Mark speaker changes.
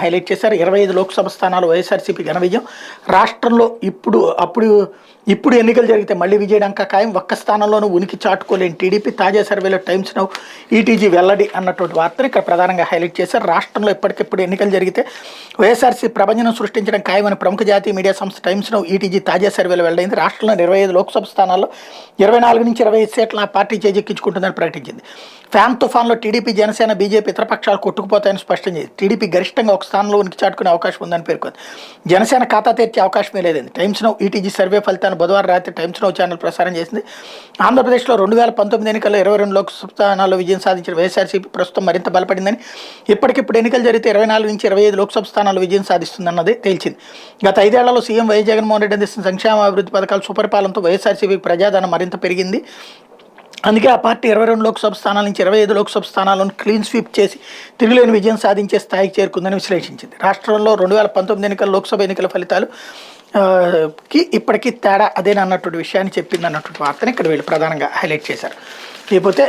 Speaker 1: Highlight చేశారు. 25 లోక్సభ స్థానాలు వైఎస్ఆర్సీపీ ఘన విజయం. రాష్ట్రంలో ఇప్పుడు ఎన్నికలు జరిగితే మళ్ళీ విజయడంక ఖాయం. ఒక్క స్థానంలోనూ ఉనికి చాటుకోలేని టీడీపీ. తాజా సర్వేలో టైమ్స్ నౌ ఈటీజీ వెల్లడి అన్నటువంటి వార్తను ఇక్కడ ప్రధానంగా హైలైట్ చేశారు. రాష్ట్రంలో ఇప్పటికిప్పుడు ఎన్నికలు జరిగితే వైఎస్ఆర్సీ ప్రభంజనం సృష్టించడం ఖాయమని ప్రముఖ జాతీయ మీడియా సంస్థ టైమ్స్ నౌ ఈటీజీ తాజా సర్వేలో వెల్లడైంది. రాష్ట్రంలో 25 లోక్సభ స్థానాల్లో 24 నుంచి 25 సీట్ల ఆ పార్టీ చేజెక్కించుకుంటుందని ప్రకటించింది. ఫ్యాన్ తుఫాన్లో టీడీపీ, జనసేన, బీజేపీ ఇతర పక్షాలు కొట్టుకుపోతాయని స్పష్టం చేసింది. టీడీపీ గరిష్టంగా ఒక స్థానంలో ఉనికి చాటుకునే అవకాశం ఉందని పేర్కొంది. జనసేన ఖాతా తెరిచే అవకాశమే లేదండి. టైమ్స్ నౌ ఈటీజీ సర్వే ఫలితాన్ని బుధవారం రాత్రి టైమ్స్ నౌ ఛానల్ ప్రసారం చేసింది. ఆంధ్రప్రదేశ్లో 2019 ఎన్నికల్లో 22 లోక్సభ స్థానాల్లో విజయం సాధించిన వైఎస్ఆర్సీపీ ప్రస్తుతం మరింత బలపడిందని, ఇప్పటికిప్పుడు ఎన్నికలు జరిగితే 24 నుంచి 25 లోక్సభ స్థానాల్లో విజయం సాధిస్తుందన్నది తేల్చింది. గత 5 ఏళ్లలో సీఎం వైఎస్ జగన్మోహన్ రెడ్డి అందిస్తున్న సంక్షేమ అభివృద్ధి పథకాలు సుపరిపాలనతో వైఎస్ఆర్సీపీ ప్రజాదరణ మరింత పెరిగింది. అందుకే ఆ పార్టీ 22 లోక్సభ స్థానాల నుంచి 25 లోక్సభ స్థానాలను క్లీన్ స్వీప్ చేసి తిరుగులేని విజయం సాధించే స్థాయికి చేరుకుందని విశ్లేషించింది. రాష్ట్రంలో 2019 ఎన్నికల లోక్సభ ఎన్నికల ఫలితాలు ఇప్పటికీ తేడా అదేనన్నటువంటి విషయాన్ని చెప్పింది అన్నటువంటి వార్తని ఇక్కడ వీళ్ళు ప్రధానంగా హైలైట్ చేశారు. లేకపోతే